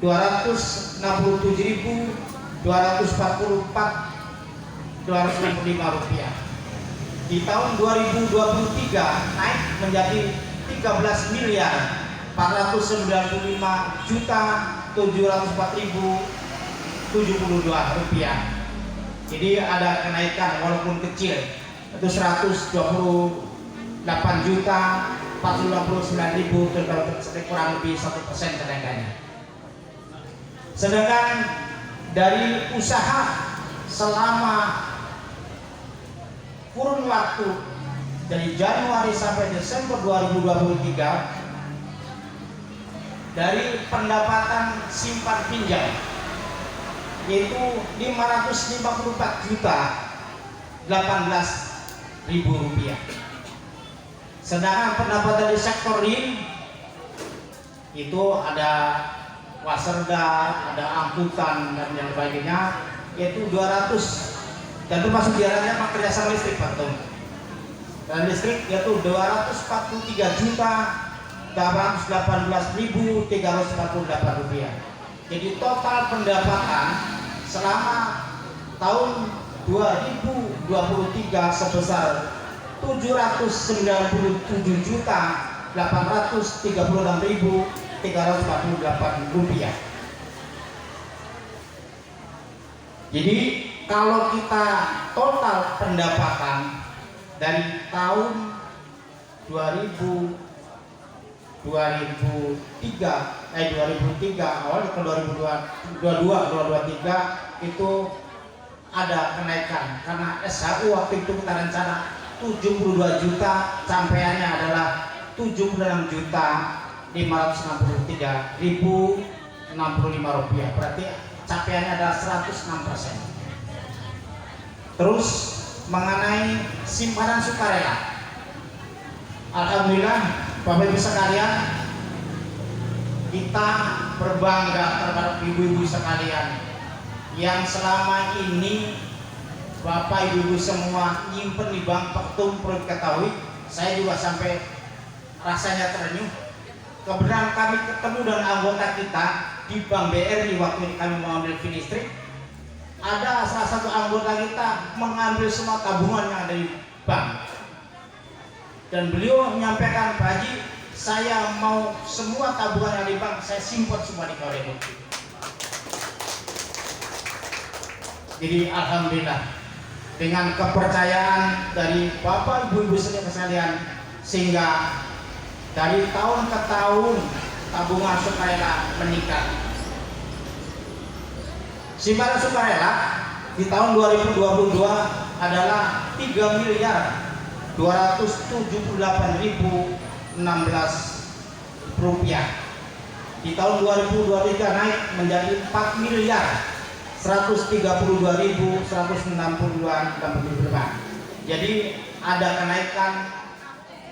Rp267.244.265. Di tahun 2023 naik menjadi Rp13.404.704.072. Jadi ada kenaikan walaupun kecil, itu 128.459.000, kurang lebih 1% kenaikannya. Sedangkan dari usaha selama kurun waktu dari Januari sampai Desember 2023, dari pendapatan simpan pinjam yaitu Rp554.018.000. Sedangkan pendapatan di sektor real itu ada waserda, ada angkutan dan yang sebagainya, yaitu 200, dan termasuk diantaranya kerjasama listrik, Pak Tom. Dan listrik yaitu Rp243.818.348. Jadi total pendapatan selama tahun 2023 sebesar Rp709.836.348. Jadi kalau kita total pendapatan dari tahun 2003 awal ke 2023 itu ada kenaikan karena SHU waktu itu kita rencana 72 juta, sampaiannya adalah 76.563.065 rupiah. Berarti capaiannya adalah 106%. Terus mengenai simpanan sukarela, alhamdulillah Bapak Ibu sekalian, kita berbangga terhadap ibu-ibu sekalian yang selama ini Bapak Ibu semua nyimpen di bank Pektum. Perlu diketahui, saya juga sampai rasanya terenyuh. Kebetulan kami ketemu dengan anggota kita di Bank BRI waktu kami mengambil listrik. Ada salah satu anggota kita mengambil semua tabungan yang ada di bank, dan beliau menyampaikan, Pak Haji, saya mau semua tabungan yang di bank saya simpan semua di Kaude Mukti. Jadi alhamdulillah dengan kepercayaan dari Bapak Ibu sekalian, sehingga dari tahun ke tahun tabungan sukarela meningkat. Simpanan sukarela di tahun 2022 adalah Rp3.278.016. Di tahun 2023 naik menjadi Rp4.132.162. Jadi ada kenaikan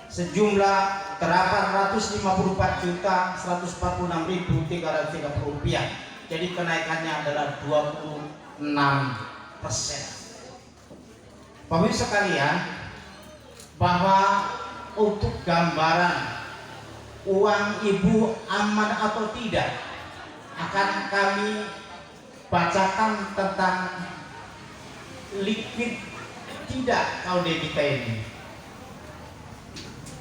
sejumlah Rp854.146.330. Jadi kenaikannya adalah 26%. Bapak Ibu sekalian, bahwa untuk gambaran uang ibu aman atau tidak akan kami bacakan tentang liquid tidak Kaude kita ini.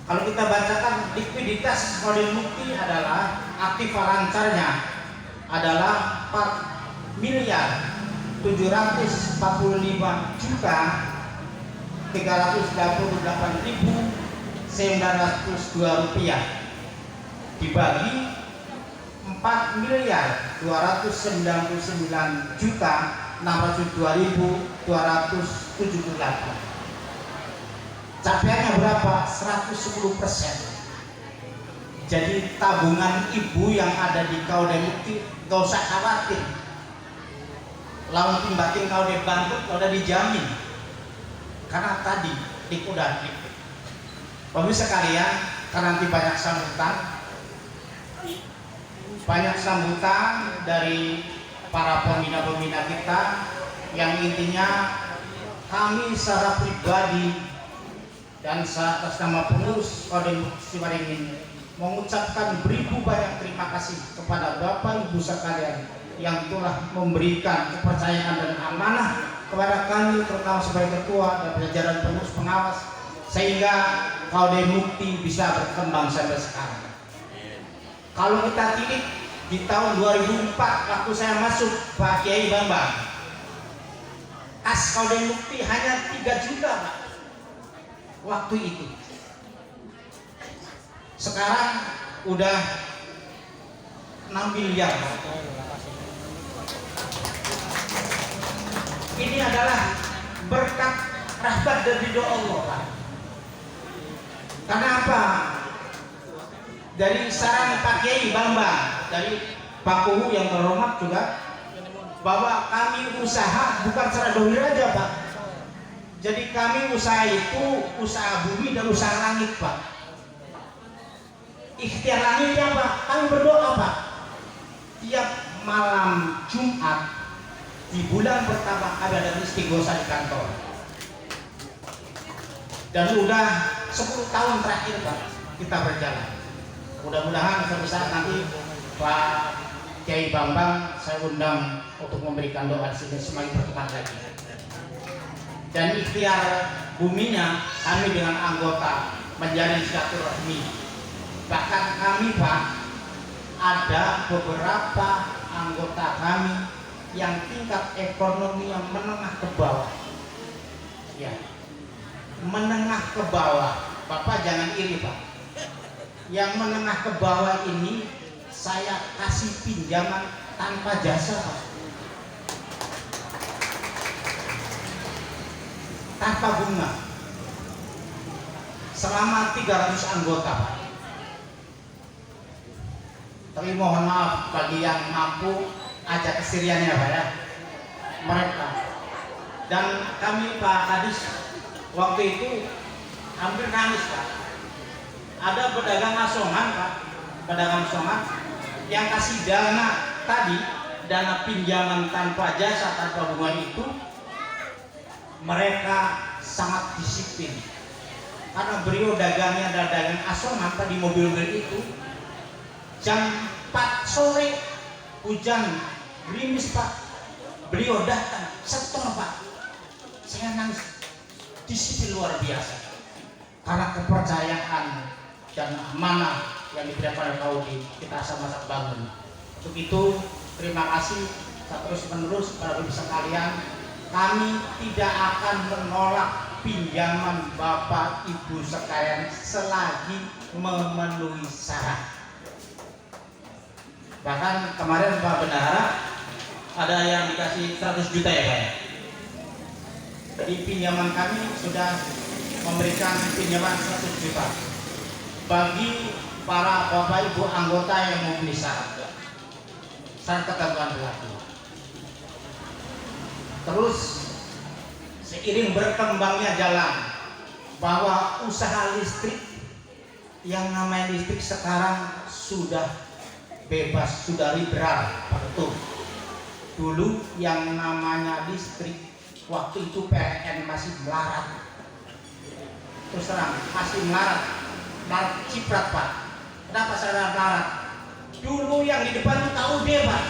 Kalau kita bacakan likuiditas Kaude Mukti adalah aktiva lancarnya adalah Rp4.388.902 dibagi Rp4.299.602.278. Capaiannya berapa? 110%. Jadi tabungan ibu yang ada di Kaude Mukti gak usah khawatir. Lawan timbating Kaude bangkrut udah dijamin. Karena tadi udah liquid. Bapak sekalian, karena nanti banyak sambutan dari para pembina-pembina kita, yang intinya kami secara pribadi dan atas nama pengurus Kaude Mukti Waringin mengucapkan beribu banyak terima kasih kepada Bapak Ibu sekalian yang telah memberikan kepercayaan dan amanah kepada kami, terutama sebagai ketua dan jajaran pengurus pengawas, sehingga KUD Mukti bisa berkembang sampai sekarang. Kalau kita tilik di tahun 2004 waktu saya masuk Pak Kiai Bambang, kas KUD Mukti hanya 3 juta Pak waktu itu. Sekarang udah 6 miliar. Ini adalah berkat rahmat dan ridho Allah Pak. Karena apa? Dari saran Pak Kiai Bambang, dari Pak Kuhu yang terhormat juga, bahwa kami usaha bukan secara dohir aja Pak. Jadi kami usaha itu usaha bumi dan usaha langit Pak. Ikhtiar langitnya Pak, kami berdoa Pak. Tiap malam Jumat di bulan pertama ada istighosah di kantor. Dan udah 10 tahun terakhir Pak kita berjalan. Mudah-mudahan suatu saat nanti Pak Kiai Bambang saya undang untuk memberikan doa di sini semakin berkembang lagi. Dan ikhtiar buminya kami dengan anggota menjalin silaturahmi. Bahkan kami Pak, ada beberapa anggota kami yang tingkat ekonomi yang menengah ke bawah. Ya, menengah ke bawah. Bapak jangan iri Pak. Yang menengah ke bawah ini saya kasih pinjaman tanpa jasa Pak. Tanpa bunga. Selama 300 anggota Pak. Tapi mohon maaf bagi yang mampu ajak kesiriannya Pak ya, mereka. Dan kami Pak Kadis waktu itu hampir nangis Pak. Ada pedagang asongan Pak, pedagang asongan yang kasih dana tadi, dana pinjaman tanpa jasa tanpa bunga itu, mereka sangat disiplin. Karena beliau dagangnya adalah dagang asongan Pak, di mobil-mobil itu. Jam 4 sore hujan gerimis Pak, beliau datang setengah Pak. Saya nangis, disiplin luar biasa karena kepercayaan dan amanah yang diberikan pada KUD, kita sama-sama bangun. Untuk itu terima kasih terus menerus pada Bapak sekalian. Kami tidak akan menolak pinjaman Bapak Ibu sekalian selagi memenuhi syarat. Bahkan kemarin Pak Bendahara ada yang dikasih 100 juta ya Pak ya. Di pinjaman kami sudah memberikan pinjaman 100 juta bagi para Bapak Ibu anggota yang memenuhi syarat ketentuan berlaku. Terus seiring berkembangnya jalan bahwa usaha listrik, yang namanya listrik sekarang sudah bebas, sudah liberal Pak Ketum. Dulu yang namanya listrik waktu itu PLN masih melarat. Terus terang masih melarat ciprat Pak. Kenapa saya melarat? Dulu yang di depan itu KUD Pak.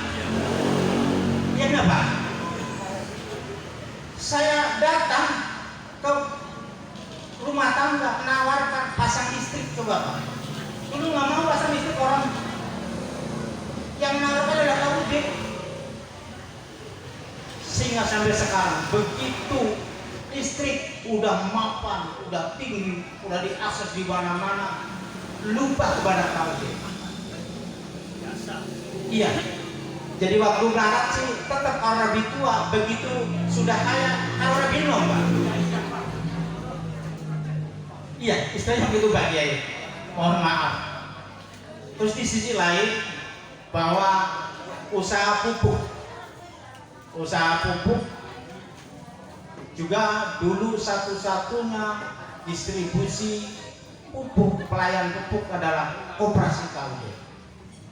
Iya enggak Pak? Saya datang ke rumah tangga menawarkan pasang listrik coba Pak. Dulu nggak mau pasang listrik orang. Yang menawarkan adalah KUD. Sehingga sampai sekarang begitu listrik udah mapan, udah tinggi, udah diakses di mana-mana, lupa kepada KUD. Iya. Jadi waktu melarat sih tetap orang lebih tua, begitu sudah kaya orang lebih minum Pak. Iya, istilahnya begitu Pak Kiai. Mohon maaf. Terus di sisi lain bahwa usaha pupuk juga dulu satu-satunya distribusi pupuk, pelayan pupuk adalah koperasi KUD.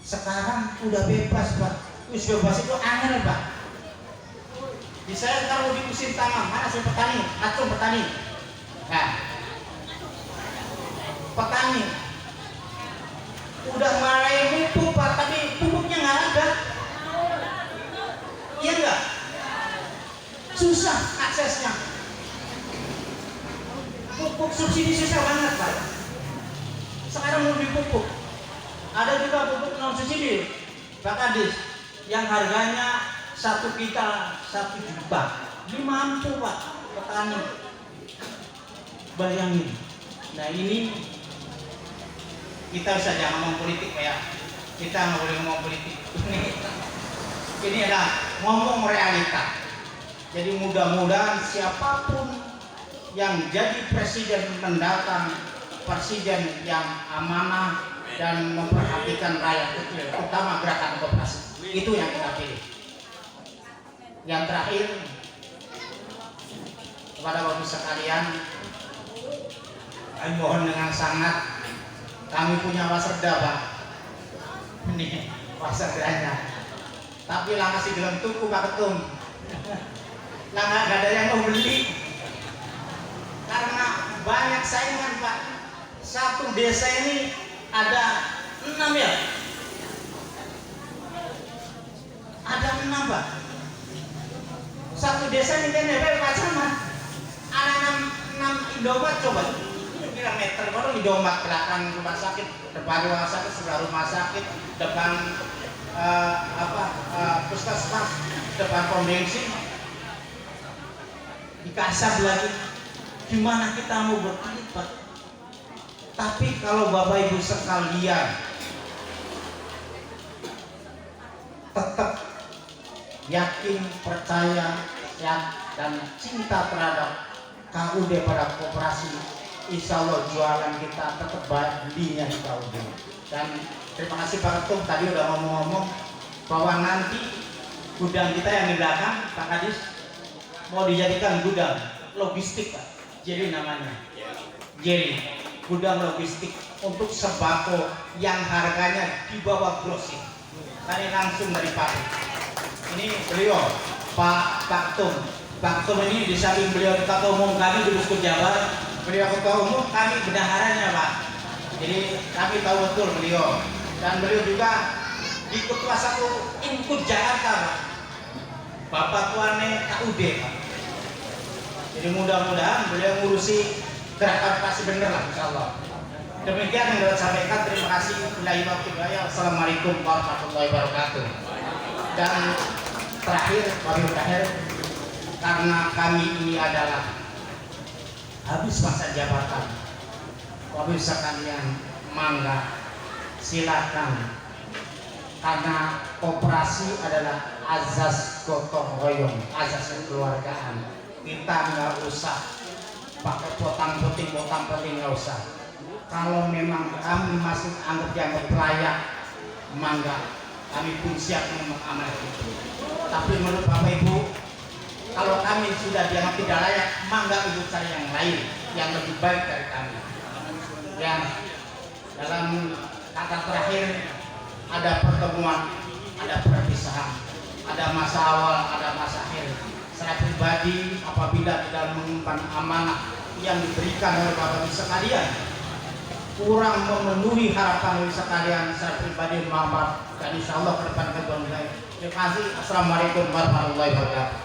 Sekarang udah bebas Pak. Wis bebas itu angel Pak. Bisa kalau di musim tanam, mana sih petani, acung petani. Nah, petani udah mulai pupuk Pak, tapi pupuknya nggak ada. Iya nggak? Susah aksesnya. Pupuk subsidi susah banget Pak. Sekarang mau dipupuk. Ada juga pupuk non subsidi Pak Kadis yang harganya 1 kintal 1 juta. Ini mampu Pak petani. Bayangin. Nah ini kita bisa jangan ngomong politik Pak ya. Kita nggak boleh ngomong politik. Ini adalah ngomong realita. Jadi mudah-mudahan siapapun yang jadi presiden mendatang, presiden yang amanah dan memperhatikan rakyat kecil, terutama gerakan koperasi. Itu yang kita pilih. Yang terakhir, kepada Bapak sekalian, kami mohon dengan sangat, kami punya waserda Pak. Ini waserdanya. Tapi lah masih dalam tuku Pak Ketum. Lah nggak ada yang mau beli. Karena banyak saingan Pak. Satu desa ini ada 6 ya. Ada 6 Pak. Satu desa ini kan Pak Camat. Ada 6 Indomaret coba. Kira meter baru Indomaret, belakang rumah sakit, depan rumah sakit, sebelah rumah sakit, depan puskesmas, depan pom bensin. Dikasar lagi. Gimana kita mau bertahan Pak? Tapi kalau Bapak Ibu sekalian tetap yakin, percaya, dan cinta terhadap KUD pada koperasi, insya Allah jualan kita tetap belinya di KUD. Dan terima kasih Pak Ketum tadi udah ngomong-ngomong bahwa nanti gudang kita yang di belakang Pak Kadis mau dijadikan gudang logistik Pak. Jadi namanya jadi gudang logistik untuk sembako yang harganya di bawah grosir. Tadi langsung dari pabrik. Ini beliau Pak Ketum. Pak Ketum ini di samping beliau ketua umum kami di Dusku Jabar, beliau ketua umum kami bendaharanya Pak. Jadi kami tahu betul beliau, dan beliau juga di ketua satu Inkut Jakarta Pak. Bapak tuane KUD Pak. Jadi mudah-mudahan beliau ngurusi gerakan pasti bener lah insya Allah. Demikian yang dapat sampaikan. Terima kasih. Assalamualaikum warahmatullahi wabarakatuh. Dan terakhir, karena kami ini adalah habis masa jabatan, Bapak sekalian, mangga silakan, karena koperasi adalah azas gotong royong, azas kekeluargaan. Kita nggak usah pakai potang-poting nggak usah. Kalau memang kami masih dianggap layak, mangga kami pun siap mengamanah itu. Tapi menurut Bapak Ibu, kalau kami sudah dianggap tidak layak, mangga ibu cari yang lain yang lebih baik dari kami. Yang dalam kata terakhir ada pertemuan, ada perpisahan, ada masa awal, ada masa akhir. Saya pribadi apabila tidak mengemban amanah yang diberikan oleh Bapak Ibu sekalian kurang memenuhi harapan Ibu sekalian, saya pribadi mohon maaf dan insya Allah ke depan kedua. Terima kasih. Assalamualaikum warahmatullahi wabarakatuh.